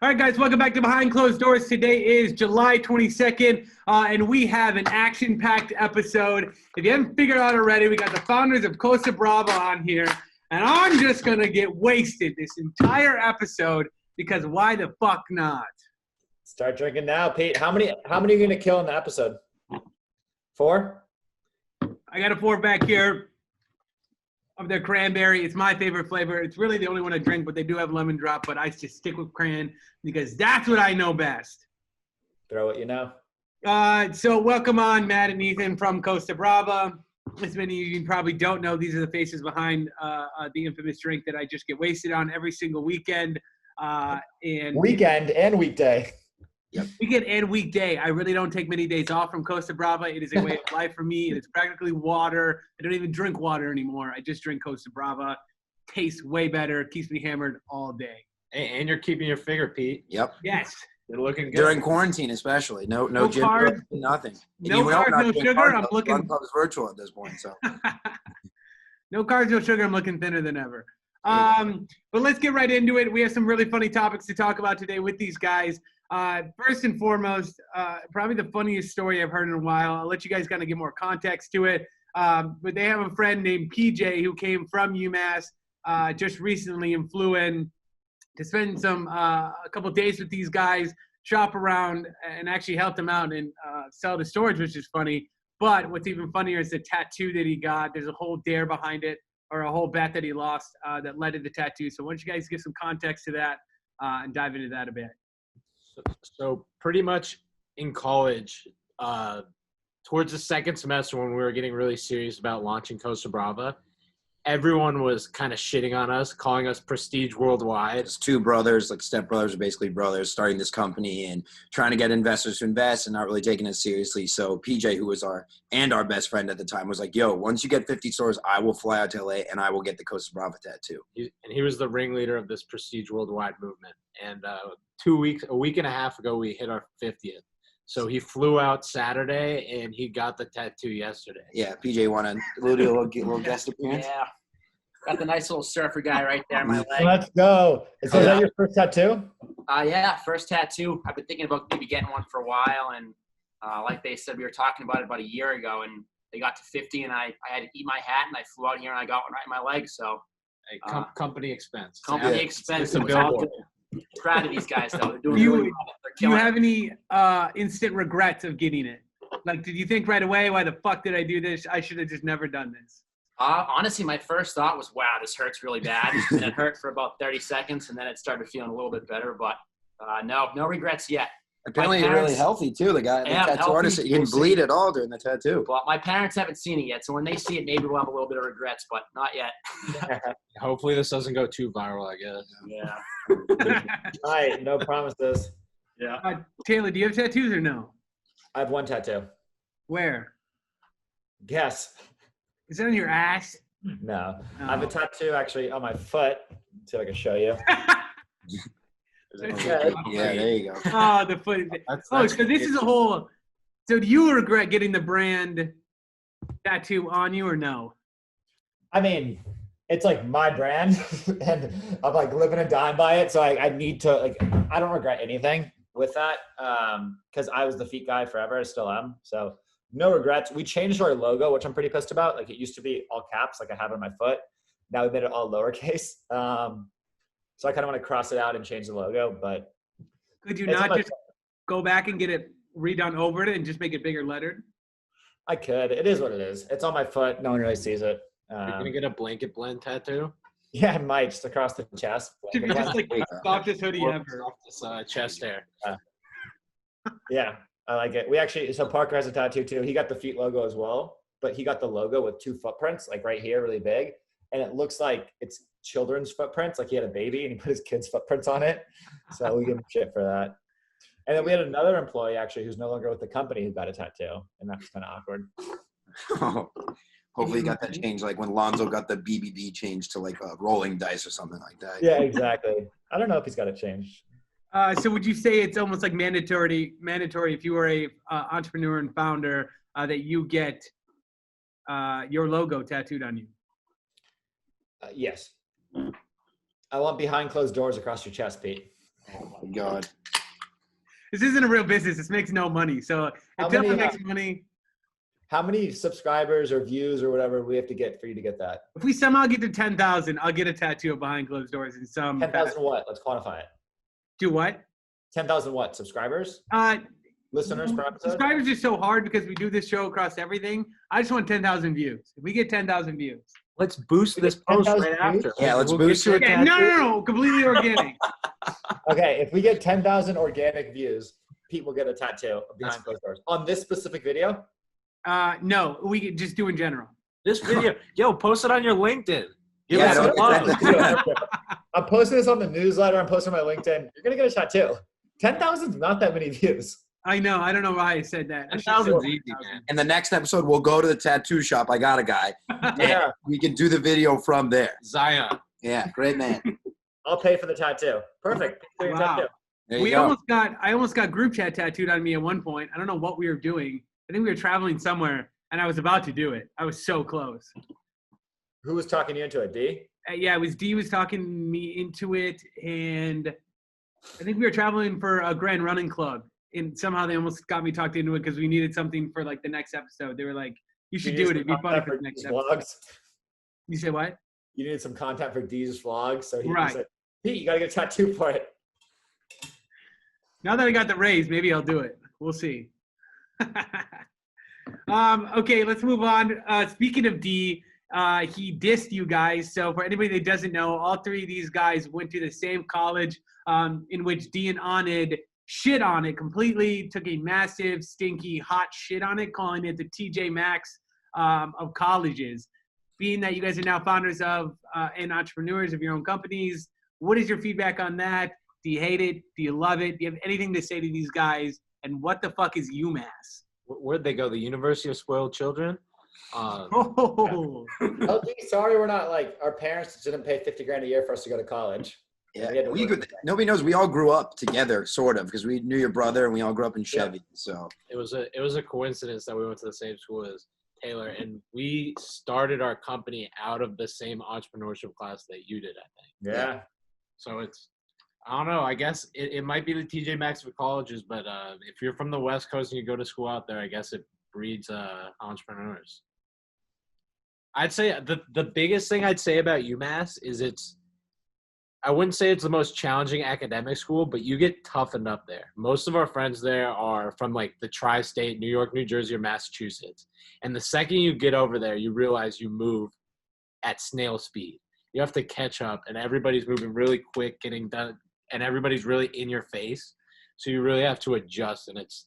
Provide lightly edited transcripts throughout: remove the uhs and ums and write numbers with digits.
All right, guys, welcome back to Behind Closed Doors. Today is July 22nd, and we have an action-packed episode. If you haven't figured out already, we got the founders of Costa Brava on here, and I'm just going to get wasted this entire episode because why the fuck not? Start drinking now, Pete. How many are you going to kill in the episode? 4? I got a 4 back here of their cranberry. It's my favorite flavor. It's really the only one I drink, but they do have lemon drop, but I just stick with cran because that's what I know best. Throw what you know. So welcome on Matt and Ethan from Costa Brava. As many of you probably don't know, these are the faces behind the infamous drink that I just get wasted on every single weekend. Weekend and weekday. Yep. Weekend and weekday. I really don't take many days off from Costa Brava. It is a way of life for me. It is practically water. I don't even drink water anymore. I just drink Costa Brava. Tastes way better. Keeps me hammered all day. And you're keeping your figure, Pete. Yep. Yes. You're looking good. During quarantine, especially. No gym, carbs, nothing. No carbs, no sugar. I'm looking. Club's virtual at this point, so. No carbs, no sugar. I'm looking thinner than ever. But let's get right into it. We have some really funny topics to talk about today with these guys. First and foremost, probably the funniest story I've heard in a while. I'll let you guys kind of give more context to it. But they have a friend named PJ who came from UMass just recently and flew in to spend a couple days with these guys, shop around, and actually help them out and sell to storage, which is funny. But what's even funnier is the tattoo that he got. There's a whole dare behind it, or a whole bet that he lost that led to the tattoo. So why don't you guys give some context to that and dive into that a bit. So pretty much in college, towards the second semester when we were getting really serious about launching Costa Brava, everyone was kind of shitting on us, calling us prestige worldwide. It's 2 brothers, like stepbrothers, are basically brothers, starting this company and trying to get investors to invest and not really taking it seriously. So PJ, who was our best friend at the time, was like, yo, once you get 50 stores, I will fly out to LA and I will get the Costa Brava tattoo. He was the ringleader of this prestige worldwide movement. And a week and a half ago, we hit our 50th. So he flew out Saturday and he got the tattoo yesterday. Yeah, PJ wanted a little guest appearance. Yeah. Got the nice little surfer guy right there on my leg. Let's go. Is that your first tattoo? Yeah, first tattoo. I've been thinking about maybe getting one for a while. And like they said, we were talking about it about a year ago. And they got to 50 and I had to eat my hat. And I flew out here and I got one right in my leg. So company expense. Company expense. It was all good. Proud of these guys, though. They're doing really well. Do you have any instant regrets of getting it? Like, did you think right away, why the fuck did I do this? I should have just never done this. Honestly, my first thought was, wow, this hurts really bad. And it hurt for about 30 seconds, and then it started feeling a little bit better. But no regrets yet. Apparently you're really healthy, too. The tattoo artist, he didn't bleed at all during the tattoo. Well, my parents haven't seen it yet, so when they see it, maybe we'll have a little bit of regrets, but not yet. Hopefully this doesn't go too viral, I guess. Yeah. All right, no promises. Yeah. Taylor, do you have tattoos or no? I have 1 tattoo. Where? Guess. Is it on your ass? No. Oh. I have a tattoo actually on my foot. Let's see if I can show you. Yeah, there you go. Oh, the foot. So this is a whole. So do you regret getting the brand tattoo on you or no? I mean, it's like my brand and I'm like living and dying by it. So I need to, like, I don't regret anything with that because I was the feet guy forever. I still am. So no regrets. We changed our logo, which I'm pretty pissed about. Like, it used to be all caps, like I have on my foot. Now we made it all lowercase. So I kind of want to cross it out and change the logo, but. Could you not just go back and get it redone over it and just make it bigger lettered? I could. It is what it is. It's on my foot. No one really sees it. You're going to get a blanket blend tattoo? Yeah, I might, just across the chest. Should be just like the softest hoodie ever. Softest chest hair. Yeah, I like it. So Parker has a tattoo too. He got the feet logo as well, but he got the logo with 2 footprints, like right here, really big. And it looks like it's children's footprints, like he had a baby and he put his kid's footprints on it. So we give him shit for that. And then we had another employee actually who's no longer with the company who got a tattoo, and that was kind of awkward. Hopefully he got that changed, like when Lonzo got the BBB changed to like a rolling dice or something like that. Yeah, exactly. I don't know if he's got it changed. So would you say it's almost like mandatory if you were a entrepreneur and founder that you get your logo tattooed on you? Yes. I want behind closed doors across your chest, Pete. Oh my God. This isn't a real business. This makes no money. So until it makes money. How many subscribers or views or whatever we have to get for you to get that? If we somehow get to 10,000, I'll get a tattoo of behind closed doors in some. 10,000 what? Let's quantify it. Do what? 10,000 what? Subscribers? Listeners per episode? Subscribers are so hard because we do this show across everything. I just want 10,000 views. If we get 10,000 views. Let's boost this post right after. Yeah, let's boost it. Yeah, no, completely organic. Okay, if we get 10,000 organic views, Pete will get a tattoo of behind closed doors. On this specific video? No, we could just do in general. This video, yo, post it on your LinkedIn. Yeah, some love. I'm posting this on the newsletter. I'm posting on my LinkedIn. You're going to get a tattoo. 10,000 is not that many views. I know. I don't know why I said that. 10,000's easy, man. In the next episode, we'll go to the tattoo shop. I got a guy. Yeah. We can do the video from there. Zion. Yeah, great man. I'll pay for the tattoo. Perfect. Pay for your Wow. tattoo. There you go. I almost got group chat tattooed on me at one point. I don't know what we were doing. I think we were traveling somewhere, and I was about to do it. I was so close. Who was talking you into it, D? Yeah, it was D was talking me into it, and I think we were traveling for a grand running club, and somehow they almost got me talked into it because we needed something for like the next episode. They were like, "You should do it. It'd be funny for the next episode." Vlogs. You say what? You needed some content for D's vlog, so he Right. said, Pete, you got to get a tattoo for it. Now that I got the raise, maybe I'll do it. We'll see. Okay, let's move on. Speaking of D, he dissed you guys. So for anybody that doesn't know, all three of these guys went to the same college in which D and Anid shit on it completely, took a massive, stinky, hot shit on it, calling it the TJ Maxx of colleges. Being that you guys are now founders of and entrepreneurs of your own companies, what is your feedback on that? Do you hate it? Do you love it? Do you have anything to say to these guys? And what the fuck is UMass? Where'd they go? The University of Spoiled Children? Oh, Oh, D, sorry, we're not like, our parents didn't pay 50 grand a year for us to go to college. Yeah, We had to work. nobody knows. We all grew up together, sort of, because we knew your brother and we all grew up in Chevy. So It was a coincidence that we went to the same school as Taylor, and we started our company out of the same entrepreneurship class that you did, I think. Yeah. So it's, I don't know, I guess it might be the TJ Maxx for colleges, but if you're from the West Coast and you go to school out there, I guess it breeds entrepreneurs. I'd say the biggest thing I'd say about UMass is I wouldn't say it's the most challenging academic school, but you get toughened up there. Most of our friends there are from like the tri-state, New York, New Jersey, or Massachusetts. And the second you get over there, you realize you move at snail speed. You have to catch up, and everybody's moving really quick, getting done, and everybody's really in your face. So you really have to adjust, and it's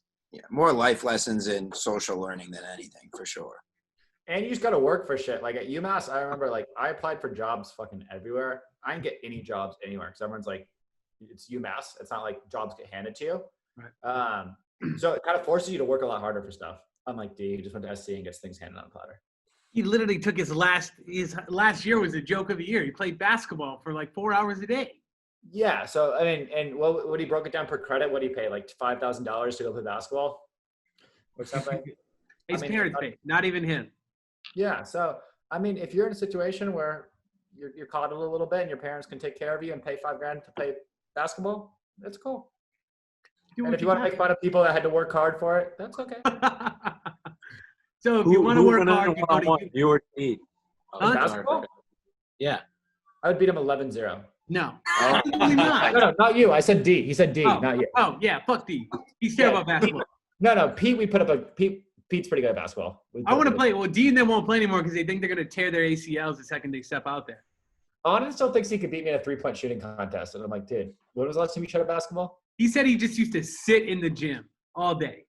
more life lessons and social learning than anything, for sure. And you just got to work for shit. Like at UMass, I remember like I applied for jobs fucking everywhere. I didn't get any jobs anywhere because everyone's like, it's UMass. It's not like jobs get handed to you. Right. So it kind of forces you to work a lot harder for stuff. Unlike D, who just went to SC and gets things handed on a platter. he literally took his last year was a joke of the year. He played basketball for like 4 hours a day. Yeah. So I mean, and what he broke it down per credit? What did he pay? Like $5,000 to go play basketball or something? His parents paid, not even him. Yeah. So, I mean, if you're in a situation where you're coddled a little bit and your parents can take care of you and pay $5 grand to play basketball, that's cool. And if you want to make fun of people that had to work hard for it, that's okay. So if you want to work hard, you go to you or T. Huh? Basketball? Yeah. I would beat him 11-0. No, absolutely not. No, not you. I said D. He said D, not you. Oh yeah, fuck D. He's terrible at basketball. No, Pete, we put up Pete's pretty good at basketball. I want to play. Well, D and them won't play anymore because they think they're going to tear their ACLs the second they step out there. Honest still thinks he could beat me in a 3-point shooting contest. And I'm like, dude, when was the last time you tried basketball? He said he just used to sit in the gym all day.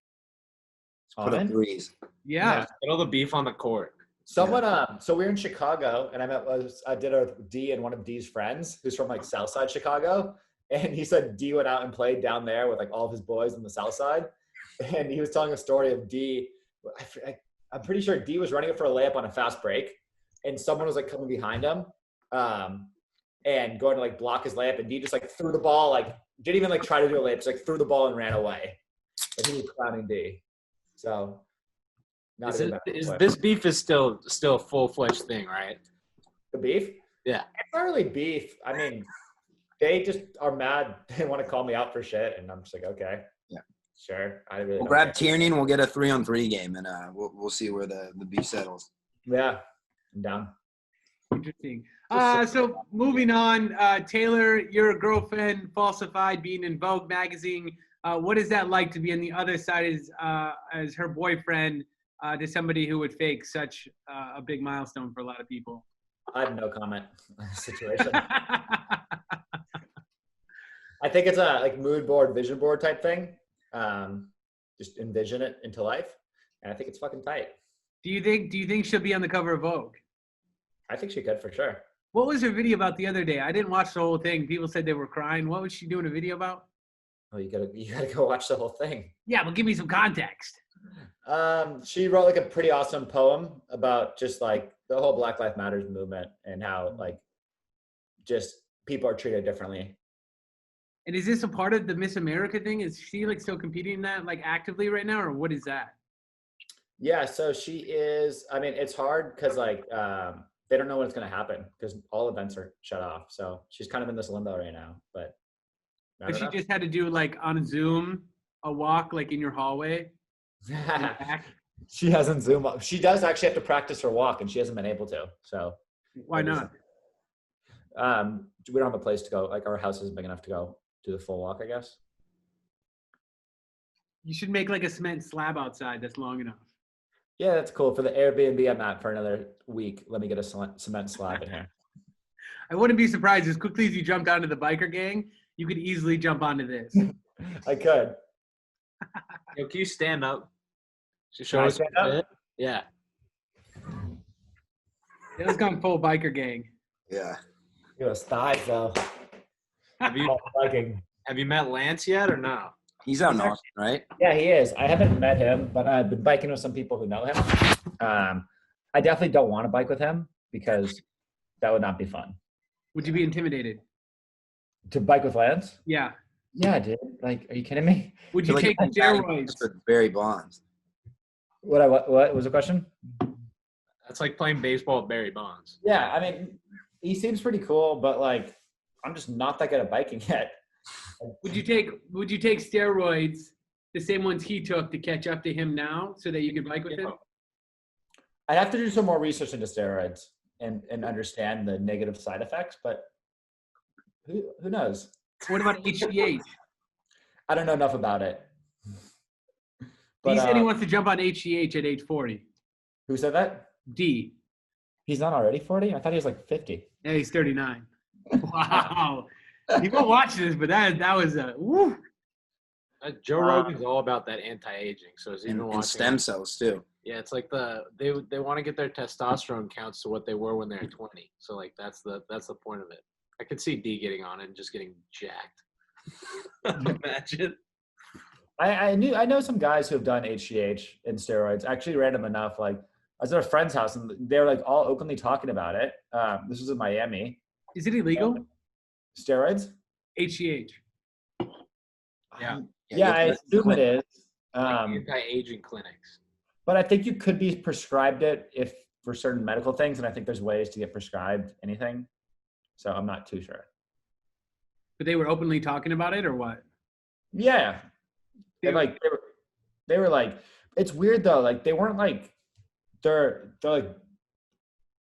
Put up threes. Yeah. Get all the beef on the court. Someone, so we were in Chicago, and I did a D and one of D's friends, who's from like Southside Chicago, and he said D went out and played down there with like all of his boys on the South Side, and he was telling a story of D. I'm pretty sure D was running it for a layup on a fast break, and someone was like coming behind him, and going to like block his layup, and D just like threw the ball, like didn't even like try to do a layup, just like threw the ball and ran away, and he was clowning D. So. This beef is still a full-fledged thing, right? The beef? Yeah. It's not really beef. I mean, They just are mad. They want to call me out for shit, and I'm just like, okay, Yeah. sure. I really We'll don't grab care. Tierney and we'll get a 3-on-3 game, and we'll see where the beef settles. Yeah, I'm down. Interesting. So moving on, Taylor, your girlfriend falsified being in Vogue magazine. What is that like to be on the other side as her boyfriend to somebody who would fake such a big milestone for a lot of people? I have no comment on the situation. I think it's a like mood board, vision board type thing. Just envision it into life, and I think it's fucking tight. Do you think she'll be on the cover of Vogue? I think she could for sure. What was her video about the other day? I didn't watch the whole thing. People said they were crying. What was she doing a video about? Oh, you gotta go watch the whole thing. Yeah, but give me some context. She wrote like a pretty awesome poem about just like the whole Black Lives Matters movement and how like just people are treated differently. And is this a part of the Miss America thing? Is she like still competing in that like actively right now, or what is that? Yeah, so she is. I mean, it's hard because like they don't know when it's gonna happen because all events are shut off. So she's kind of in this limbo right now. But I But don't she know. just had to do like on Zoom a walk like in your hallway. Back. She hasn't Zoom up. She does actually have to practice her walk, and she hasn't been able to. So Why not? we don't have a place to go. Like our house isn't big enough to go do the full walk, I guess. You should make like a cement slab outside that's long enough. Yeah, that's cool. For the Airbnb I'm at for another week, let me get a cement slab in here. I wouldn't be surprised as quickly as you jumped onto the biker gang, you could easily jump onto this. I could. Yo, can you stand up? Can Show I us stand a up? bit? Yeah. It's gone full biker gang. Yeah. Those thighs, though. Have you Biking. have you met Lance yet or no? He's out in Austin, right? Yeah, he is. I haven't met him, but I've been biking with some people who know him. I definitely don't want to bike with him because that would not be fun. Would you be intimidated? To bike with Lance? Yeah. Yeah, dude. Like, are you kidding me? Would you take steroids? With Barry Bonds. What was the question? That's like playing baseball with Barry Bonds. Yeah, I mean, he seems pretty cool, but like, I'm just not that good at biking yet. Would you take steroids, the same ones he took, to catch up to him now so that you could bike with him? I'd have to do some more research into steroids and understand the negative side effects, but who knows? What about HGH? I don't know enough about it. He said he wants to jump on HGH at age 40. Who said that? D. He's not already 40? I thought he was like 50. Yeah, he's 39. Wow. You won't watch this, but that was a woo. Joe Rogan's all about that anti-aging. So is he even And watching stem it? cells too. Yeah, it's like they want to get their testosterone counts to what they were when they're 20. So like that's the point of it. I could see D getting on it and just getting jacked. Imagine. I know some guys who have done HGH and steroids. Actually, random enough, like I was at a friend's house and they're like all openly talking about it. This was in Miami. Is it illegal? Steroids? HGH. Yeah. Yeah, I assume it is. Anti-aging clinics. But I think you could be prescribed it if for certain medical things, and I think there's ways to get prescribed anything. So I'm not too sure. But they were openly talking about it, or what? Yeah. They were like, it's weird though. Like they weren't like, they're like,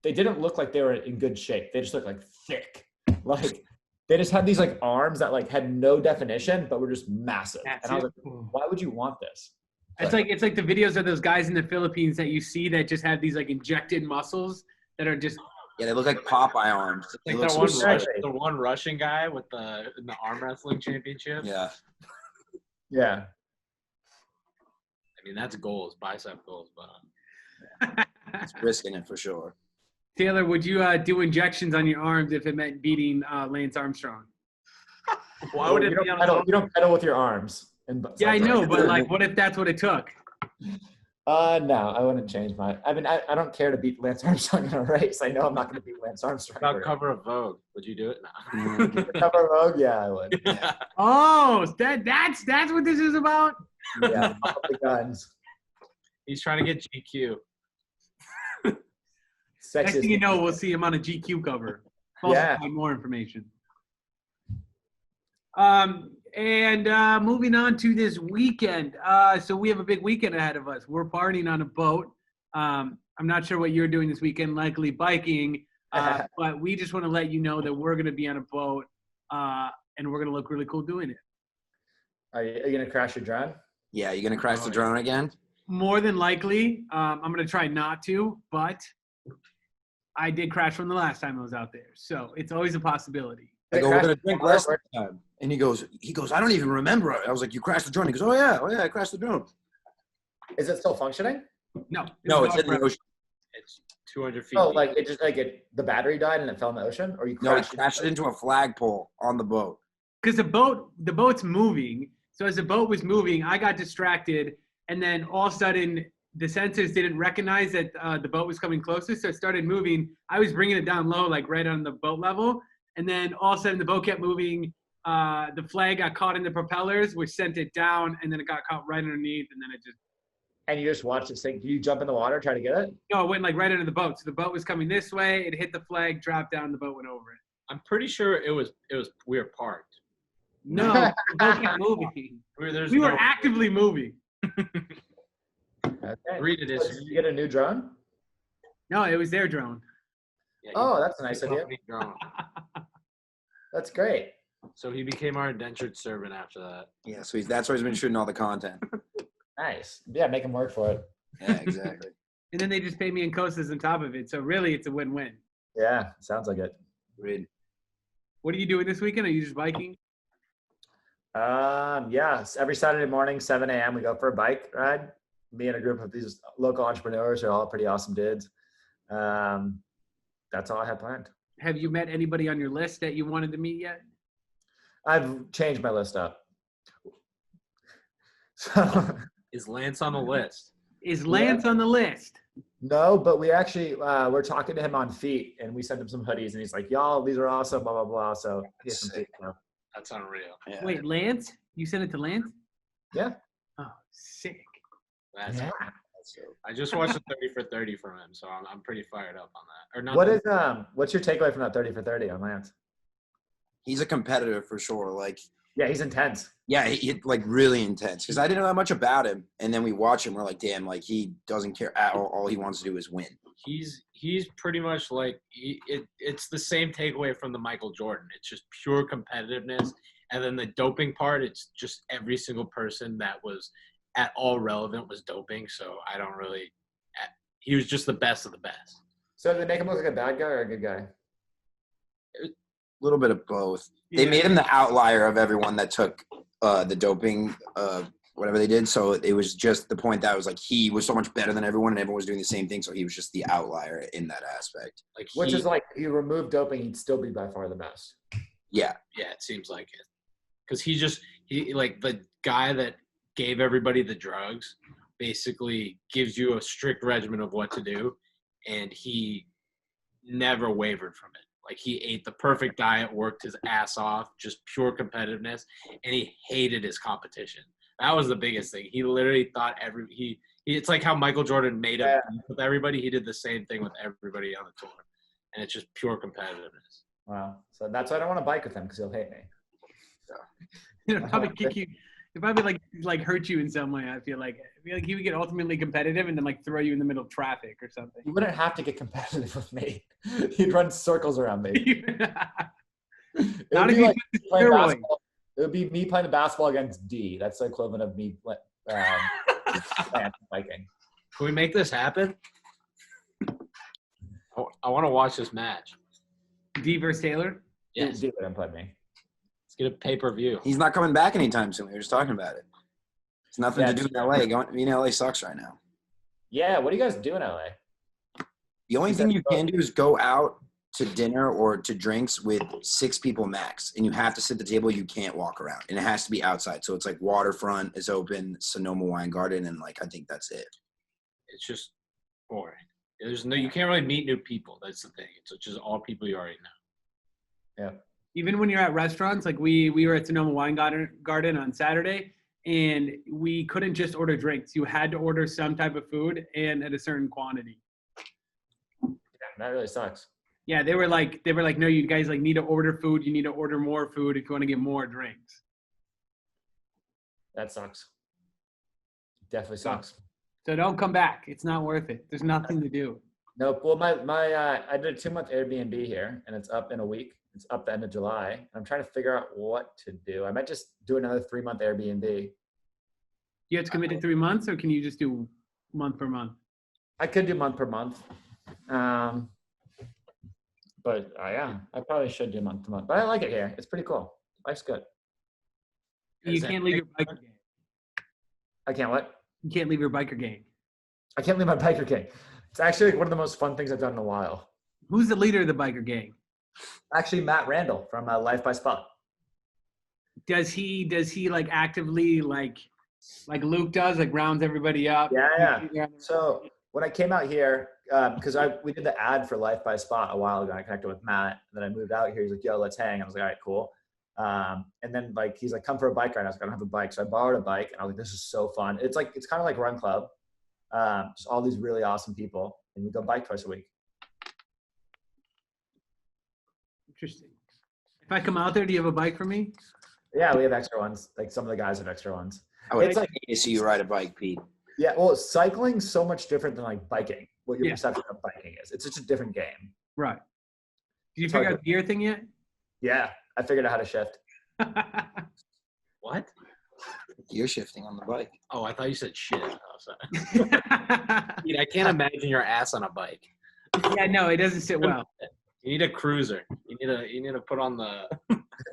they didn't look like they were in good shape. They just looked like thick. Like they just had these like arms that like had no definition, but were just massive. And I was like, why would you want this? It's like the videos of those guys in the Philippines that you see that just have these like injected muscles that are just. Yeah, they look like Popeye arms. They Like look the one Russian guy with the arm wrestling championship. Yeah. Yeah. I mean that's goals, bicep goals, but It's risking it for sure. Taylor, would you do injections on your arms if it meant beating Lance Armstrong? why would it be on you don't pedal with your arms. Yeah, I know, but like, what if that's what it took? No, I wouldn't change my. I mean, I don't care to beat Lance Armstrong in a race. I know I'm not going to beat Lance Armstrong. about cover of Vogue? Would you do it? Cover Rogue? Yeah, I would. No. Oh, that's what this is about. Yeah, pop up the guns. He's trying to get GQ. Next Sexiest. thing you know, we'll see him on a GQ cover. Yeah. Falsify more information. Moving on to this weekend. So we have a big weekend ahead of us. We're partying on a boat. I'm not sure what you're doing this weekend, likely biking. But we just want to let you know that we're going to be on a boat and we're going to look really cool doing it. Are you going to crash your drone? Yeah, you gonna crash the drone again? More than likely. I'm going to try not to, but I did crash from the last time I was out there. So it's always a possibility. I go, we're gonna drink less time. And he goes, I don't even remember. I was like, you crashed the drone. He goes, oh yeah, I crashed the drone. Is it still functioning? No. No, it's in the ocean. It's 200 feet. Oh, deep. like it just the battery died and it fell in the ocean, or you No, he crashed? crashed it into a flagpole on the boat. Because the boat's moving. So as the boat was moving, I got distracted, and then all of a sudden the sensors didn't recognize that the boat was coming closer, so it started moving. I was bringing it down low, like right on the boat level, and then all of a sudden the boat kept moving. The flag got caught in the propellers, which sent it down, and then it got caught right underneath, and then it just. And you just watched it sink. Did you jump in the water, try to get it? No, it went like right under the boat. So the boat was coming this way. It hit the flag, dropped down, the boat went over it. I'm pretty sure it was we were parked. No, the boat kept moving. We were actively moving. Okay. Read it. So did you get a new drone? No, it was their drone. Yeah, Oh, that's a nice idea. drone. That's great. So he became our indentured servant after that. Yeah, so that's why he's been shooting all the content. Nice. Yeah, make him work for it. Yeah, exactly. And then they just pay me in Costas on top of it. So really, it's a win-win. Yeah, sounds like it. Read. What are you doing this weekend? Are you just biking? Yes. Every Saturday morning, 7 a.m., we go for a bike ride. Me and a group of these local entrepreneurs are all pretty awesome dudes. That's all I have planned. Have you met anybody on your list that you wanted to meet yet? I've changed my list up. So Is Lance on the list? Is Lance on the list? no, but we actually we're talking to him on feet, and we sent him some hoodies, and he's like, "Y'all, these are awesome." Blah blah blah. So he has some feet stuff. That's unreal. Yeah. Wait, Lance? You sent it to Lance? Yeah. Oh, sick. That's Yeah. I just watched a 30 for 30 from him, so I'm pretty fired up on that. Or not. What's your takeaway from that 30 for 30 on Lance? He's a competitor for sure. Like, Yeah, he's intense. yeah, he like really intense. Because I didn't know that much about him, and then we watch him. We're like, damn, like he doesn't care at all. All he wants to do is win. He's pretty much like it's the same takeaway from the Michael Jordan. It's just pure competitiveness, and then the doping part. It's just every single person that was at all relevant was doping. So I don't really. He was just the best of the best. So did they make him look like a bad guy or a good guy? A little bit of both. They Yeah. made him the outlier of everyone that took the doping, whatever they did. So it was just the point that was like he was so much better than everyone, and everyone was doing the same thing. So he was just the outlier in that aspect. Like Which is like, you remove doping, he'd still be by far the best. Yeah, yeah, it seems like it. Because he like the guy that gave everybody the drugs basically gives you a strict regimen of what to do, and he never wavered from it. Like he ate the perfect diet, worked his ass off, just pure competitiveness, and he hated his competition. That was the biggest thing. He literally thought it's like how Michael Jordan made a beef with everybody. He did the same thing with everybody on the tour, and it's just pure competitiveness. Wow. So that's why I don't want to bike with him, because he'll hate me. It'll probably kick you. It'll probably like hurt you in some way. I feel like he would get ultimately competitive and then like throw you in the middle of traffic or something. He wouldn't have to get competitive with me. He'd run circles around me. Not if you took playing steroids. basketball. It would be me playing the basketball against D. That's the equivalent of me biking. Can we make this happen? I want to watch this match. D versus Taylor. Yes, D wouldn't play me. let's get a pay-per-view. he's not coming back anytime soon. We were just talking about it. It's nothing to do in LA. Being in LA sucks right now. Yeah, what do you guys do in LA? The only thing you can do is go out to dinner or to drinks with 6 people max, and you have to sit at the table. You can't walk around, and it has to be outside. So it's like waterfront is open, Sonoma Wine Garden, and like I think that's it. It's just boring. You can't really meet new people. That's the thing. It's just all people you already know. Yeah. Even when you're at restaurants, like we were at Sonoma Wine Garden on Saturday, and we couldn't just order drinks. You had to order some type of food and at a certain quantity. Yeah, that really sucks. Yeah, they were like, no, you guys like need to order food. You need to order more food if you want to get more drinks. That sucks. Definitely sucks. So don't come back. It's not worth it. There's nothing to do. Nope. Well, I did a 2-month Airbnb here, and it's up in a week. It's up the end of July. I'm trying to figure out what to do. I might just do another 3-month Airbnb. You have to commit to 3 months, or can you just do month per month? I could do month per month. But yeah, I probably should do month to month. But I like it here. It's pretty cool. Life's good. You can't leave your biker gang. I can't what? You can't leave your biker gang. I can't leave my biker gang. It's actually one of the most fun things I've done in a while. Who's the leader of the biker gang? Actually, Matt Randall from Life by Spot. Does he like actively like Luke does, like rounds everybody up? Yeah. So when I came out here, because we did the ad for Life by Spot a while ago, I connected with Matt, and then I moved out here. He's like, "Yo, let's hang." I was like, "All right, cool." And then like he's like, "Come for a bike ride." I was like, "I don't have a bike," so I borrowed a bike, and I was like, "This is so fun." It's kind of like Run Club, just all these really awesome people, and we go bike twice a week. Interesting. If I come out there, do you have a bike for me? Yeah, we have extra ones. Like some of the guys have extra ones. I would It's like like to see you ride a bike, Pete. Yeah, well, cycling's so much different than like biking. What your Yeah. perception of biking is. It's just a different game. Right. Did you figure out the gear thing yet? Yeah, I figured out how to shift. What? You're shifting on the bike. Oh, I thought you said shit. Oh, sorry. Dude, I can't imagine your ass on a bike. Yeah, no, it doesn't sit well. You need a cruiser. You need to put on the.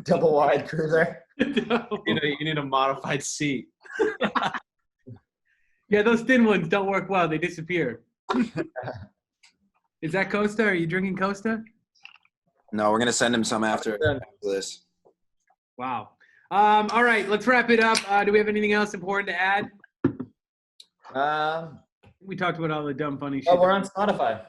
Double wide cruiser. You need a modified seat. Yeah, those thin ones don't work well. They disappear. Is that Costa? Are you drinking Costa? No, we're gonna send him some after this. Wow. All right, let's wrap it up. Do we have anything else important to add? We talked about all the dumb, funny shit. Oh, we're on Spotify.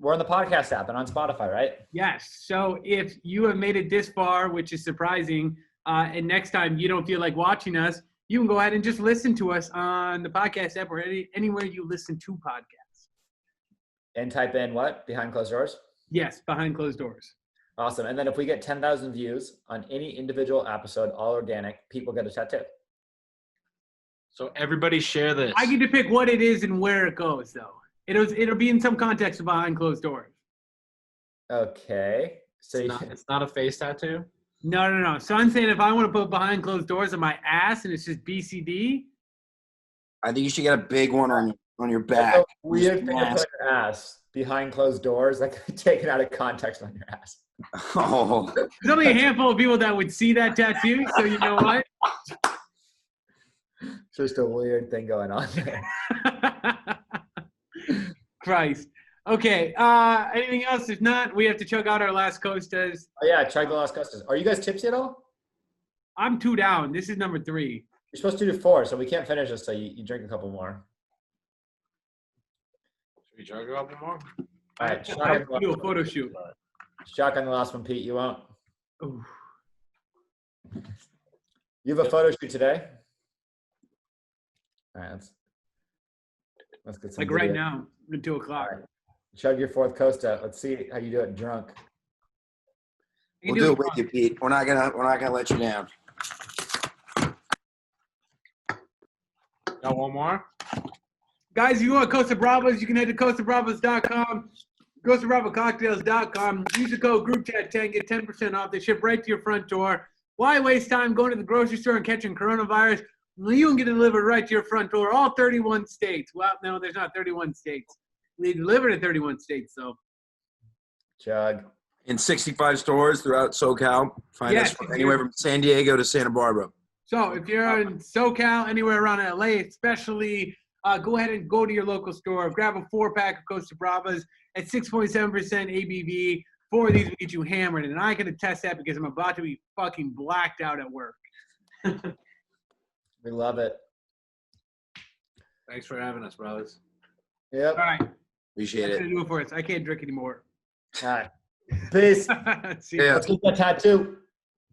We're on the podcast app and on Spotify, right? Yes. So if you have made it this far, which is surprising, and next time you don't feel like watching us, you can go ahead and just listen to us on the podcast app or anywhere you listen to podcasts. And type in what? Behind Closed Doors? Yes, behind closed doors. Awesome. And then if we get 10,000 views on any individual episode, all organic, Pete will get a tattoo. So everybody share this. I get to pick what it is and where it goes, though. It'll be in some context of behind closed doors. Okay. So It's not a face tattoo? No. So I'm saying if I want to put behind closed doors on my ass and it's just BCD. I think you should get a big one on your back. That's a weird thing to put on your ass. Behind closed doors, that could be taken out of context on your ass. Oh. There's only a handful of people that would see that tattoo, so you know what? Just a weird thing going on there. Christ. Okay. Anything else? If not, we have to chug out our last Costas. Oh, yeah, chug the Las Costas. Are you guys tipsy at all? I'm 2 down. This is number 3. You're supposed to do 4, so we can't finish this till you drink a couple more. Should we chug a couple more? All right, I have to do a photo shoot. shotgun the last one, Pete. You won't. Ooh. You have a photo shoot today? All right, let's get some Like video. right now, at 2 o'clock. All right. Chug your 4th Costa. Let's see how you do it drunk. You We'll do it with you, Pete. We're not gonna let you down. Got one more? Guys, if you want Costa Bravas, you can head to CostaBravas.com, CostaBravaCocktails.com. Use the code GroupChat10, get 10% off. They ship right to your front door. Why waste time going to the grocery store and catching coronavirus? Well, you can get it delivered right to your front door, all 31 states. Well, no, there's not 31 states. They deliver to 31 states, so. Chug. In 65 stores throughout SoCal. Find Yes, us from anywhere from San Diego to Santa Barbara. So if you're in SoCal, anywhere around LA, especially, go ahead and go to your local store. Grab a 4-pack of Costa Bravas at 6.7% ABV. 4 of these will get you hammered. And I can attest that because I'm about to be fucking blacked out at work. We love it. Thanks for having us, brothers. Yep. All right. Appreciate That's it. going to do it for us. I can't drink anymore. All right. Peace. See ya. Yeah. Let's get that tattoo.